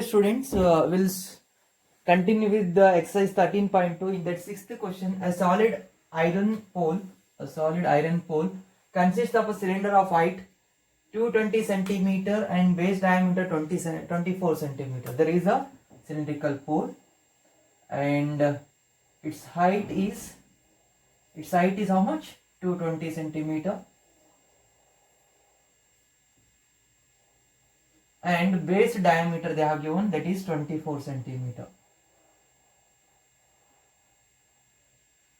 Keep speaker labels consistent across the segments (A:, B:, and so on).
A: students, we'll continue with the exercise 13.2. In that sixth question, a solid iron pole consists of a cylinder of height 220 centimeter and base diameter 24 centimeter. There is a cylindrical pole, and its height is how much? 220 centimeter, and base diameter they have given, that is 24 centimeter.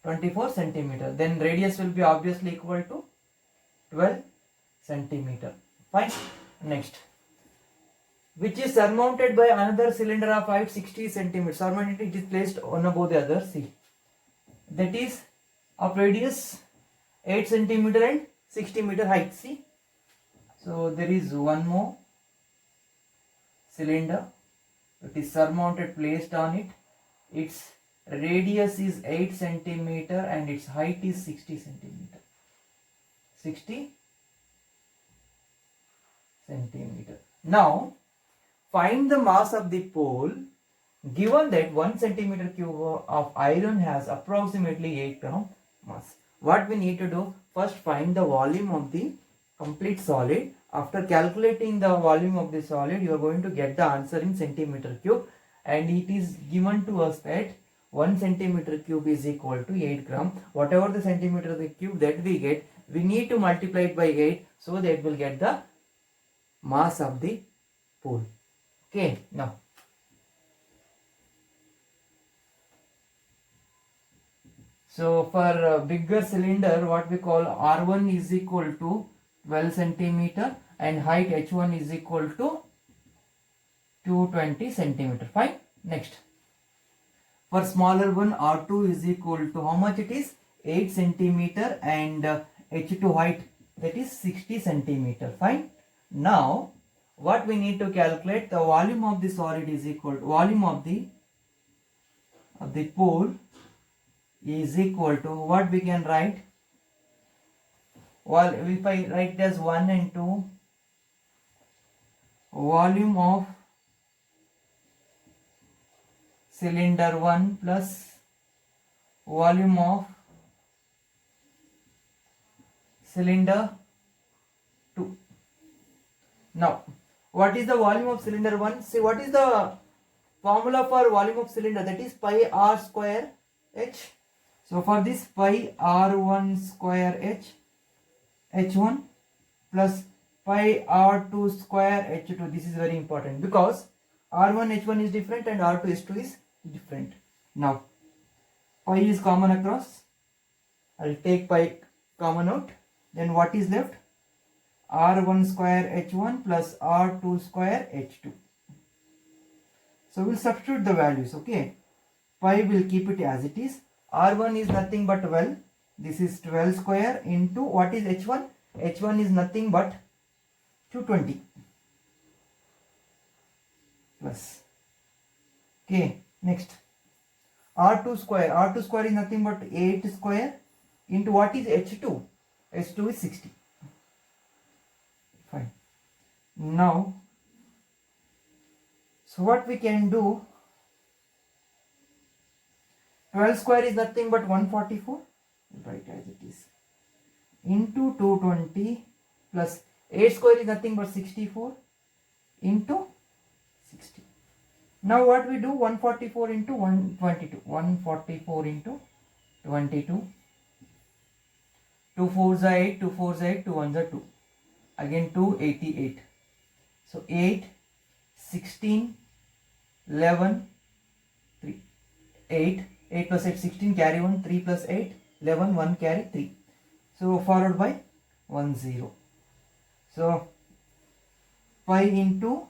A: 24 centimeter. Then radius will be obviously equal to 12 centimeter. Fine. Next, which is surmounted by another cylinder of height 60 centimeters. Surmounted, it is placed one above the other. See, that is of radius 8 centimeter and 60 meter height. See, so there is one more cylinder, it is surmounted, placed on it. Its radius is 8 centimeter and its height is 60 centimeter. 60 centimeter. Now find the mass of the pole given that 1 centimeter cube of iron has approximately 8 gram mass. What we need to do, first find the volume of the complete solid. After calculating the volume of the solid, you are going to get the answer in centimeter cube, and it is given to us that 1 centimeter cube is equal to 8 gram. Whatever the centimeter of the cube that we get, we need to multiply it by 8, so that we'll get the mass of the pole. Okay, now so for a bigger cylinder, what we call R1 is equal to 12 centimeter and height H1 is equal to 220 centimeter. Fine. Next, for smaller one, R2 is equal to how much it is? 8 centimeter and H2 height, that is 60 centimeter. Fine. Now what we need to calculate, the volume of the solid is equal to volume of the pole is equal to what we can write. Well, if I write it as 1 and 2, volume of cylinder 1 plus volume of cylinder 2. Now, what is the volume of cylinder 1? See, what is the formula for volume of cylinder? That is pi r square h. So for this, pi r1 square h, h1 plus pi r2 square h2. This is very important because r1 h1 is different and r2 h2 is different. Now pi is common across. I'll take pi common out. Then what is left? r1 square h1 plus r2 square h2. So we'll substitute the values. Okay, pi will keep it as it is. R1 is nothing but 12. This is 12 square into what is H1? H1 is nothing but 220 plus. Okay, next, R2 square. R2 square is nothing but 8 square into what is H2? H2 is 60. Fine. Now, so what we can do, 12 square is nothing but 144, right as it is, into 220 plus 8 square is nothing but 64 into 60. Now what we do, 144 into 122, 144 into 22, 2 4s are 8, 2 4s are 8, 2 1s are 2, again 288. So 8, 16, 11, 3, 8, 8 plus 8, 16, carry 1, 3 plus 8, 11, 1 carry 3. So followed by 1 0. So pi into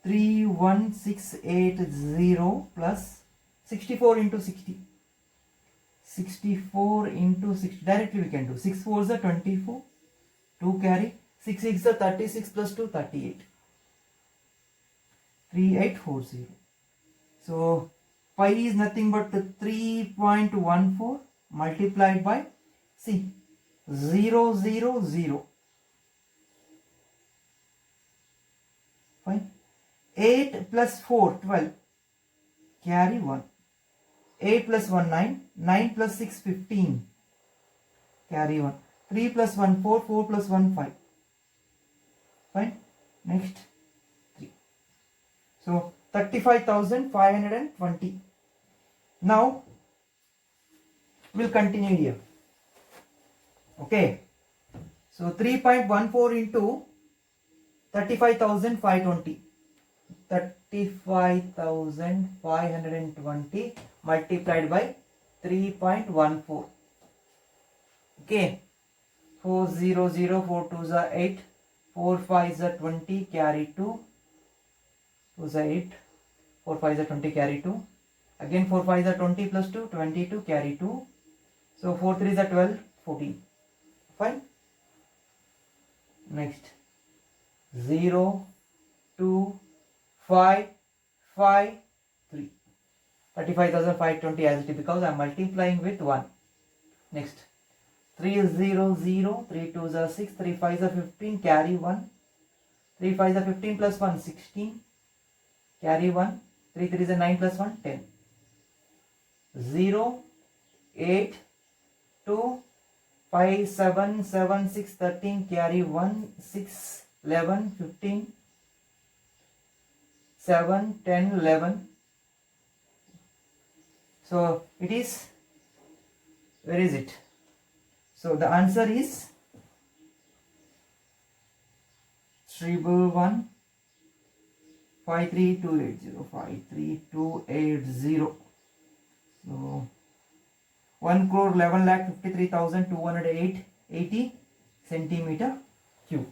A: 31680 plus 64 into 60. 64 into 60. Directly we can do. 6 4s are 24. 2 carry. 6 6 are 36 plus 2, 38. 3840. So pi is nothing but 3.14 multiplied by, see, 0 0 0. Fine. 8 plus 4, 12. Carry 1. 8 plus 1, 9. 9 plus 6, 15. Carry 1. 3 plus 1, 4. 4 plus 1, 5. Fine. Next 3. So 35,520. Now we'll continue here. Okay. So 3.14 into 35,520. 35,520 multiplied by 3.14. Okay. 4 0 0 4 2s are 8. 4 5s are 20, carry 2. 2s are 8. 4 5s are 20, carry 2. Again 4 5s are 20 plus 2, 22, carry 2. So 4 3s are 12, 14. Fine. Next 0 2 5 5 3. 35,520 as it is because I am multiplying with 1. Next 3 0 0, 3 2s are 6, 3 5s are 15, carry 1. 3 5s are 15 plus 1, 16, carry 1. 3 3s are 9 plus 1, 10. 0 8 2 5 7 7 6 13, carry 1. 6 11 15 7 10 11. So it is, where is it? So the answer is 111 53280. 53280. So 1,11,53,208 centimeter cube.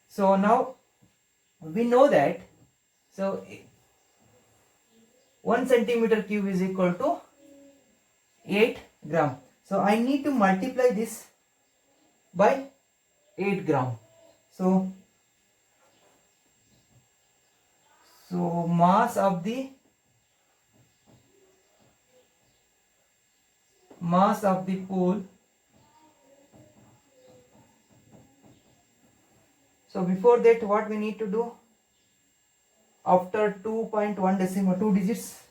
A: So now we know that, so 1 centimeter cube is equal to 8 gram. So I need to multiply this by 8 gram. So mass of the pole. So before that, what we need to do? After 2.1 decimal, 2 digits.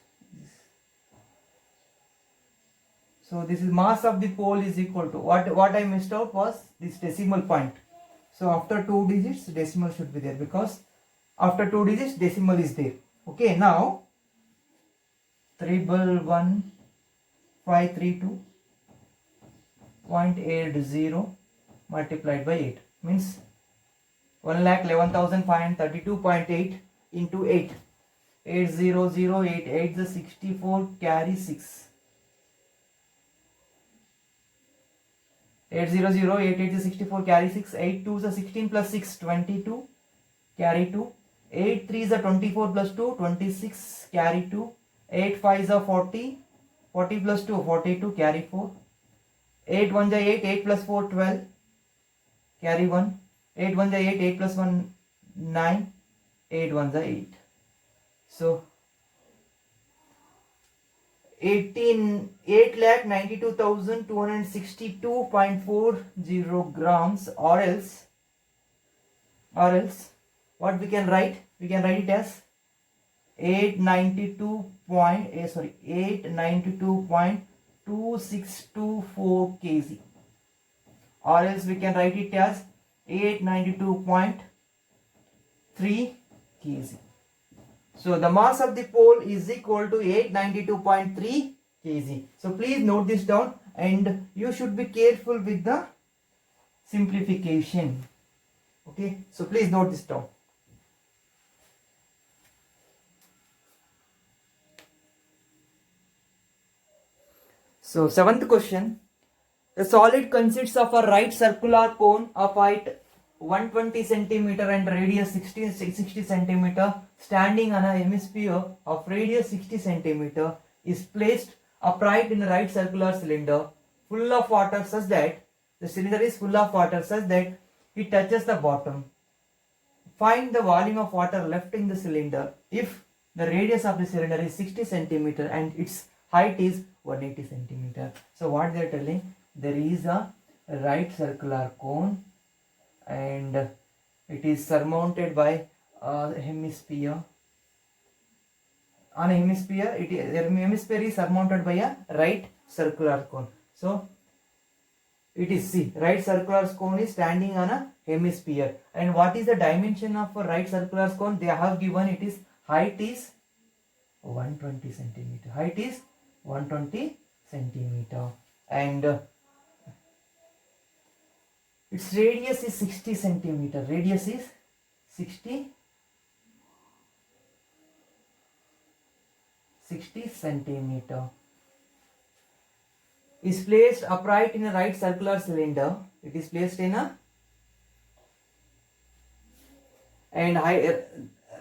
A: So this is mass of the pole is equal to what I missed out was this decimal point. So after 2 digits, decimal should be there, because after 2 digits decimal is there. Okay, now 3,1532.80 multiplied by 8 means 1,11,532.8 into 8. 80088 is 64, carry 6. 80088 is 64, carry 6. 8 2 is 16 plus 6, 22, carry 2. 8 3 is 24 plus 2, 26, carry 2. 8 5 is 40, 40 plus 2, 42, carry 4. 8 1 is 8, 8 plus 4, 12, carry 1. 8 1 is 8, 8 plus 1, 9, 8 1 is 8. So 8,92,262.40 grams, or else what we can write? We can write it as 892.262.4 kg, or else we can write it as 892.3 kg. So the mass of the pole is equal to 892.3 kg. So please note this down, and you should be careful with the simplification. Okay, so please note this down. So 7th question. The solid consists of a right circular cone of height 120 centimeter and radius 60 centimeter, standing on a hemisphere of radius 60 centimeter, is placed upright in a right circular cylinder full of water such that the cylinder is full of water such that it touches the bottom. Find the volume of water left in the cylinder if the radius of the cylinder is 60 centimeter and its height is 180 centimeter. So what they are telling, there is a right circular cone and it is surmounted by a hemisphere on a hemisphere, the hemisphere is surmounted by a right circular cone. So it is, see, right circular cone is standing on a hemisphere. And what is the dimension of a right circular cone? They have given it is height is 120 centimeter. Height is 120 centimeter. And its radius is 60 centimeter. Radius is 60 centimeter. Is placed upright in a right circular cylinder. It is placed in a, and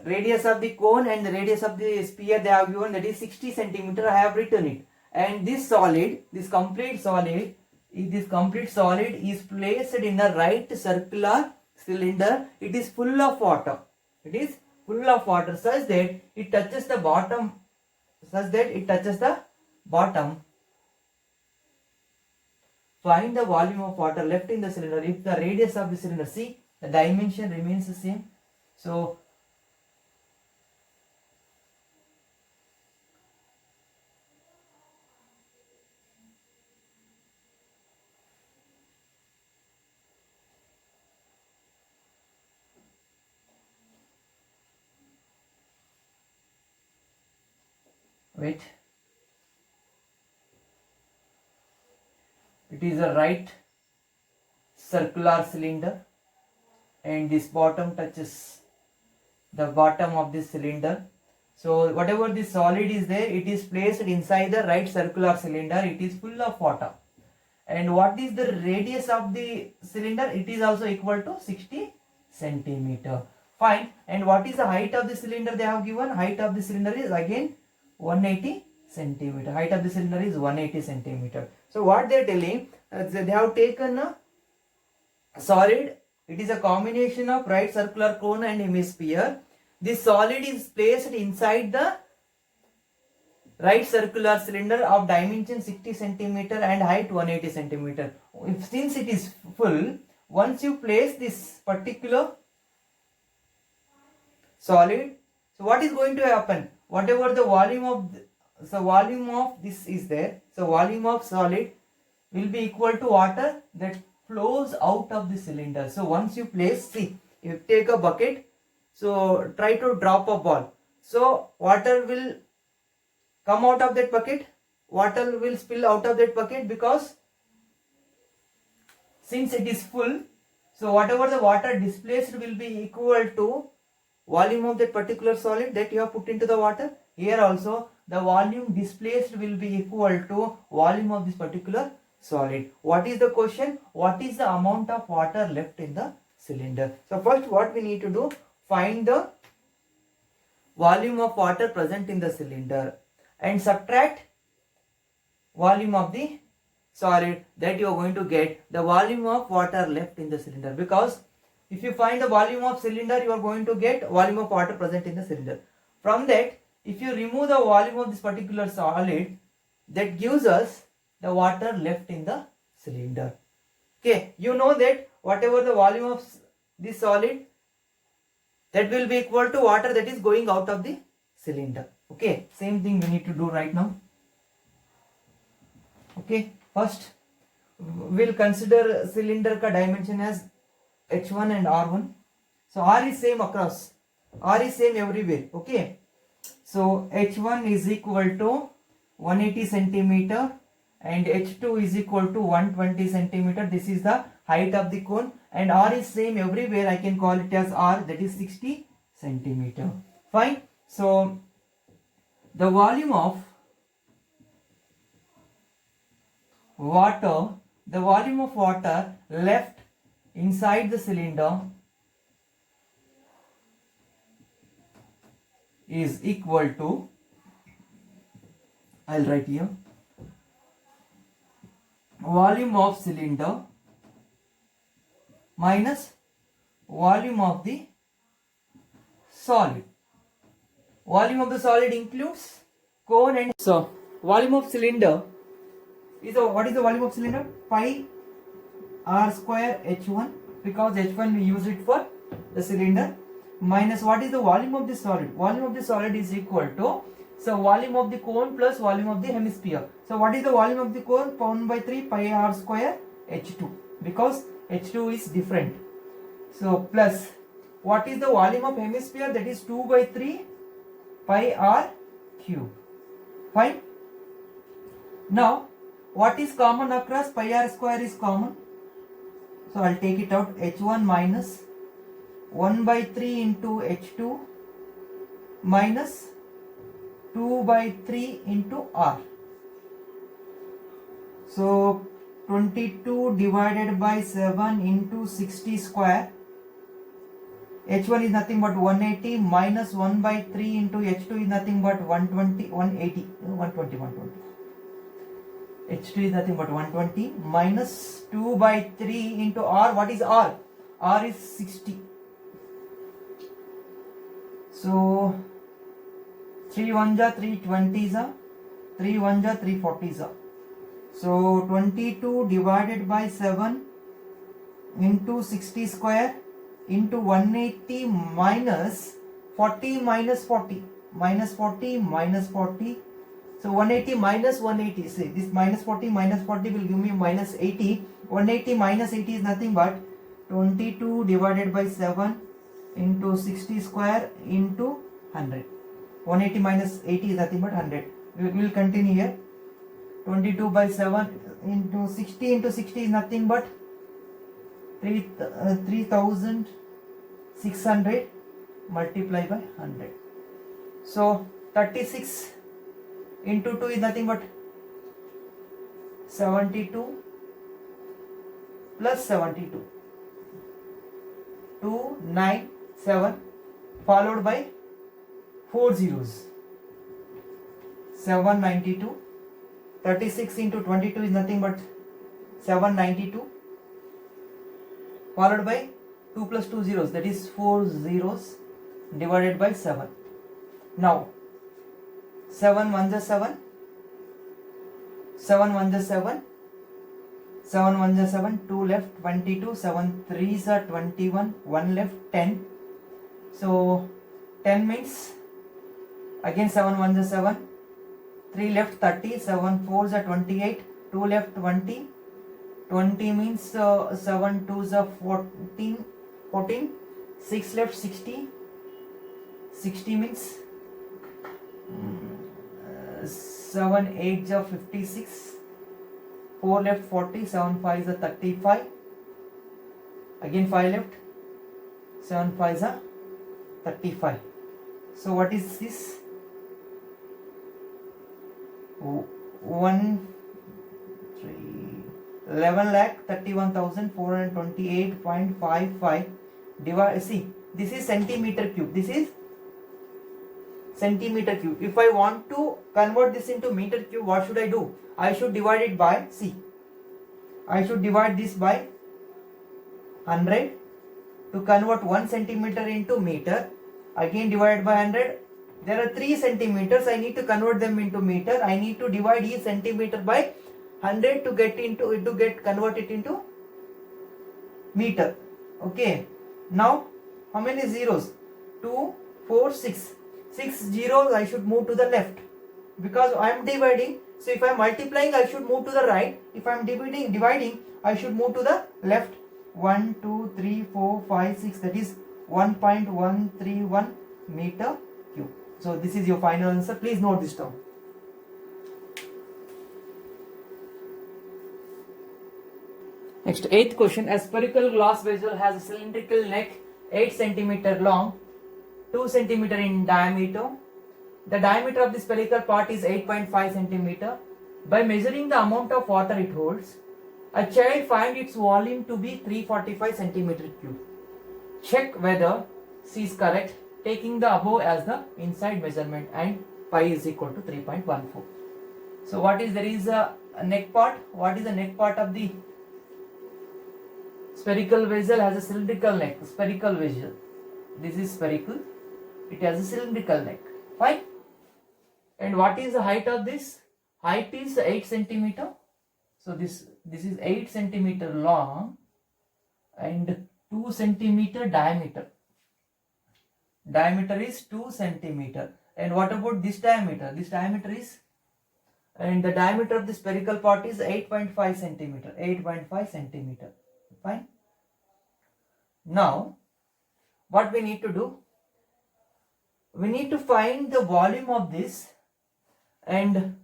A: radius of the cone and the radius of the sphere they have given, that is 60 centimeter. I have written it. And this solid, this complete solid is placed in the right circular cylinder. It is full of water. It is full of water such that it touches the bottom. Find the volume of water left in the cylinder if the radius of the cylinder, see, the dimension remains the same. So wait, it is a right circular cylinder and this bottom touches the bottom of this cylinder. So whatever this solid is there, it is placed inside the right circular cylinder. It is full of water. And what is the radius of the cylinder? It is also equal to 60 centimeter. Fine. And what is the height of the cylinder they have given? Height of the cylinder is again 180 centimeter. Height of the cylinder is 180 centimeter. So what they are telling, they have taken a solid. It is a combination of right circular cone and hemisphere. This solid is placed inside the right circular cylinder of dimension 60 centimeter and height 180 centimeter. Since it is full, once you place this particular solid, so what is going to happen? Whatever the volume of this is there, so volume of solid will be equal to water that flows out of the cylinder. So once you place, see, you take a bucket, so try to drop a ball. So water will come out of that bucket, water will spill out of that bucket because since it is full, so whatever the water displaced will be equal to volume of that particular solid that you have put into the water. Here also the volume displaced will be equal to volume of this particular solid. What is the question? What is the amount of water left in the cylinder? So first what we need to do, find the volume of water present in the cylinder and subtract volume of the solid, that you are going to get the volume of water left in the cylinder. Because if you find the volume of cylinder, you are going to get volume of water present in the cylinder. From that, if you remove the volume of this particular solid, that gives us the water left in the cylinder. Okay, you know that whatever the volume of this solid, that will be equal to water that is going out of the cylinder. Okay, same thing we need to do right now. Okay, first we'll consider cylinder ka dimension as H1 and R1. So R is same across, R is same everywhere. Okay, so H1 is equal to 180 centimeter and H2 is equal to 120 centimeter. This is the height of the cone, and R is same everywhere. I can call it as R, that is 60 centimeter. Fine. So the volume of water, left inside the cylinder is equal to, I'll write here, volume of cylinder minus volume of the solid. Volume of the solid includes cone and, so volume of cylinder is what is the volume of cylinder? Pi r square H1, because H1 we use it for the cylinder, minus what is the volume of the solid? Volume of the solid is equal to So volume of the cone plus volume of the hemisphere. So what is the volume of the cone? 1 by 3 pi r square H2, because H2 is different. So plus what is the volume of hemisphere? That is 2 by 3 pi r cube. Fine. Now what is common across? Pi r square is common. So I'll take it out. H1 minus 1 by 3 into H2 minus 2 by 3 into R. So 22 divided by 7 into 60 square. H1 is nothing but 180 minus 1 by 3 into H2 is nothing but 120, 180, 120. H2 is nothing but 120 minus 2 by 3 into R. What is R? R is 60. So 3 1 ja 3 20 ja, 3 1 ja 3 40 ja. So 22 divided by 7 into 60 square into 180 minus 40 minus 40 minus 40 minus 40. So 180 minus 180. See, this minus 40 minus 40 will give me minus 80. 180 minus 80 is nothing but 22 divided by 7 into 60 square into 100. 180 minus 80 is nothing but 100. We will continue here. 22 by 7 into 60 is nothing but 3600 multiplied by 100. So 36 into 2 is nothing but 72 plus 72. 297 followed by 4 zeros. 792. 36 into 22 is nothing but 792 followed by 2 plus 2 zeros, that is 4 zeros divided by 7. Now 7 1 is 7, 7 1 is 7, 7 1 is 7, 2 left 22, 7 3s are 21, 1 left 10. So 10 means again 7 1 is 7, 3 left 30, 7 4s are 28, 2 left 20, 20 means 7 2s are 14, 6 left 60, 60 means 7 8s are 56, 4 left 40, 7 5s are 35, again 5 left, 7 5s are 35. So what is this? 11,31,428.55 divide. See, this is centimeter cube. This is centimeter cube. If I want to convert this into meter cube, what should I do? I should divide it by, see, I should divide this by 100 to convert 1 centimeter into meter. Again divided by 100. There are 3 centimeters. I need to convert them into meter. I need to divide each centimeter by 100 to convert it into meter. Okay. Now how many zeros? 2, 4, 6. 6 zeros I should move to the left because I am dividing. So if I am multiplying, I should move to the right. If I am dividing, I should move to the left. 1, 2, 3, 4, 5, 6. That is 1.131 meter cube. So this is your final answer. Please note this down. Next, 8th question. A spherical glass vessel has a cylindrical neck 8 cm long, 2 cm in diameter. The diameter of the spherical part is 8.5 cm. By measuring the amount of water it holds, a child finds its volume to be 345 cm cube. Check whether C is correct, taking the above as the inside measurement and pi is equal to 3.14. So what is, there is a neck part. What is the neck part of the spherical vessel? Has a cylindrical neck. Spherical vessel. This is spherical. It has a cylindrical neck. Fine. And what is the height of this? Height is 8 cm. So this is 8 cm long and 2 cm diameter. Diameter is 2 cm. And what about this diameter? This diameter is, and the diameter of the spherical part is 8.5 centimeter. 8.5 centimeter. Fine. Now, what we need to do? We need to find the volume of this, and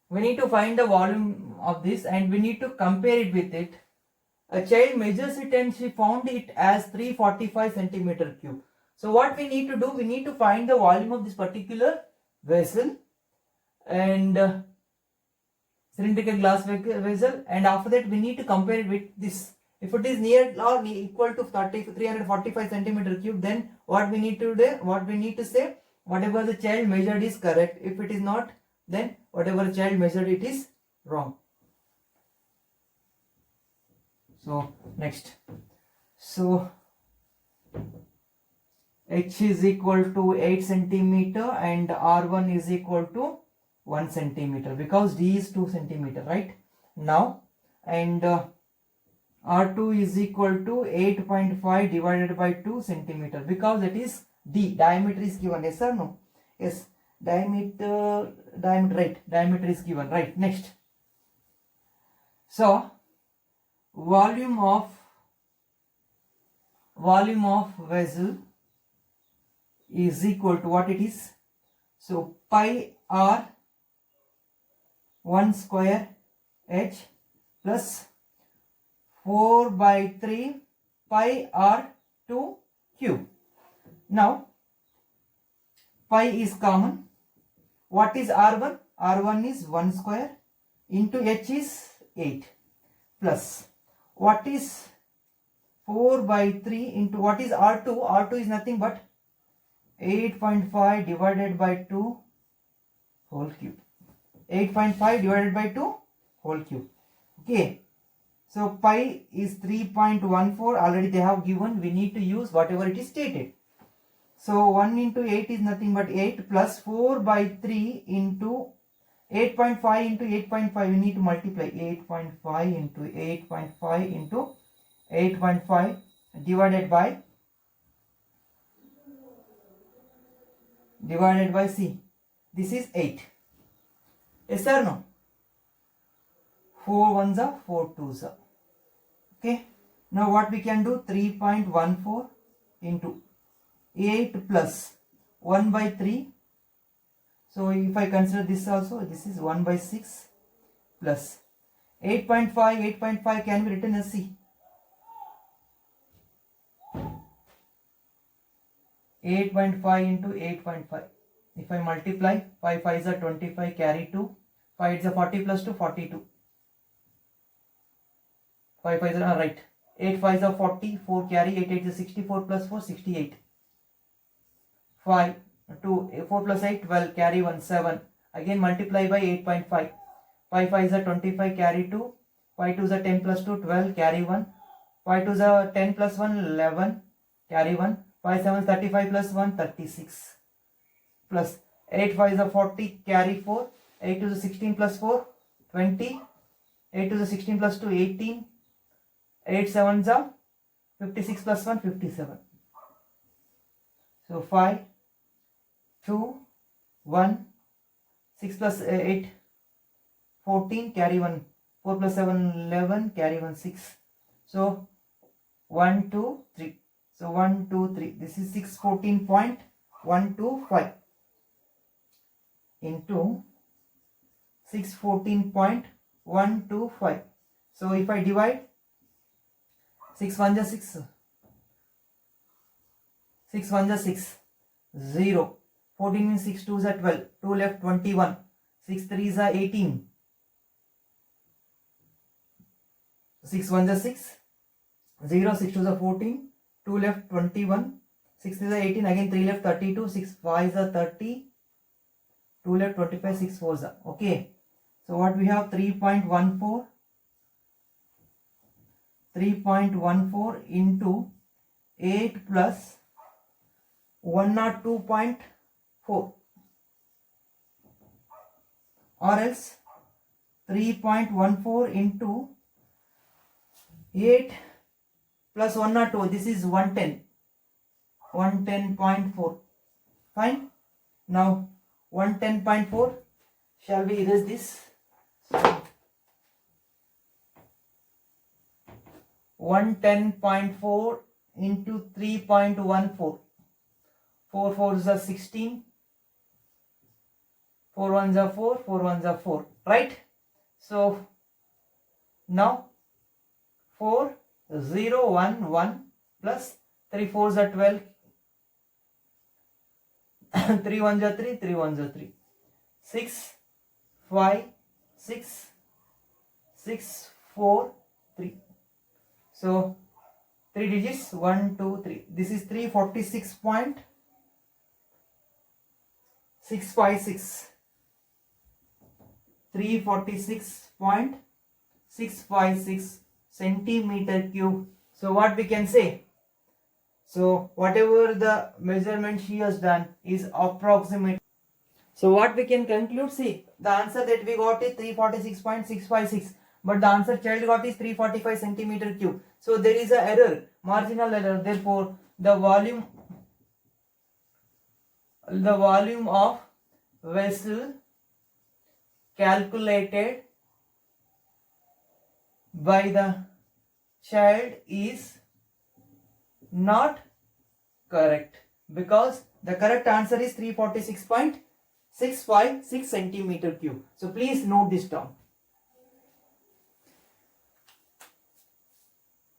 A: we need to find the volume of this, and we need to compare it with it. A child measures it and she found it as 345 centimeter cube. So what we need to do, we need to find the volume of this particular vessel, and cylindrical glass vessel, and after that we need to compare it with this. If it is near or equal to 345 centimeter cube, then what we need to do, what we need to say, whatever the child measured is correct. If it is not, then whatever the child measured it is wrong. So next, so h is equal to 8 centimeter and r1 is equal to 1 centimeter, because d is 2 centimeter, right? Now, and r2 is equal to 8.5 divided by 2 centimeter, because it is d, diameter is given. Yes or no? Yes, diameter, right, diameter is given, right? Next, so volume of vessel is equal to what it is? So pi r 1 square h plus 4 by 3 pi r2 cube. Now pi is common. What is r1? r1 is 1 square into h is 8 plus what is 4 by 3 into what is r2? r2 is nothing but 8.5 divided by 2 whole cube. 8.5 divided by 2 whole cube. Okay. So pi is 3.14. Already they have given. We need to use whatever it is stated. So 1 into 8 is nothing but 8 plus 4 by 3 into 8.5 into 8.5. We need to multiply 8.5 into 8.5 into 8.5 divided by C. This is 8. Yes or no? 4 ones are 4 twos are. Okay. Now what we can do? 3.14 into 8 plus 1 by 3. So if I consider this also, this is 1 by 6 plus 8.5. 8.5 can be written as C. 8.5 into 8.5. If I multiply, 5 5s are 25, carry 2. 5 is a 40 plus 2, 42. 5 5s are right. 8 5s are 40, 4 carry, 8 8 is 64 plus 4, 68. 5, 2, 4 plus 8, 12, carry 1, 7. Again multiply by 8.5. 5 5s are 25, carry 2. 5 2s are 10 plus 2, 12, carry 1. 5 2s are 10 plus 1, 11, carry 1. 5 7 is 35 plus 1, 36. Plus 8 5 is a 40, carry 4. 8 to the 16 plus 4, 20. 8 to the 16 plus 2, 18. 8 7 is a 56 plus 1, 57. So 5, 2, 1, 6 plus 8, 14, carry 1. 4 plus 7, 11, carry 1, 6. So 1, 2, 3. So 1, 2, 3. This is 614.125 into 614.125. So if I divide 6 1 is 6. 6 1 is 6. 0. 14 means 6 2 is 12. 2 left 21. 6 3 is 18. 6 1 is 6. 0 6 2 is 14. 2 left 21. 6 3 is 18. Again 3 left 32. 6 5 is 30. 2 left 25. 6 4 is okay. So what we have? 3.14. 3.14 into 8 plus 102.4, or else 3.14 into 8 plus 102. This is 110. 110.4. Fine. Now 110.4. Shall we erase this? So 110.4 into 3.14. 4 4s are 16. 4 1s are 4. 4 1s are 4. Right? So now 4 0 1 1 plus 3 4s are 12. 3 1s are 3. 3 1s are 3. 6 5 6 6 4 3. So 3 digits 1 2 3. This is 346.656. 346.656 centimeter cube. So what we can say? So whatever the measurement she has done is approximate. So what we can conclude, see, the answer that we got is 346.656, but the answer child got is 345 centimeter cube. So there is a error, marginal error. Therefore, the volume of vessel calculated by the child is not correct, because the correct answer is 346.656 centimeter cube. So please note this down.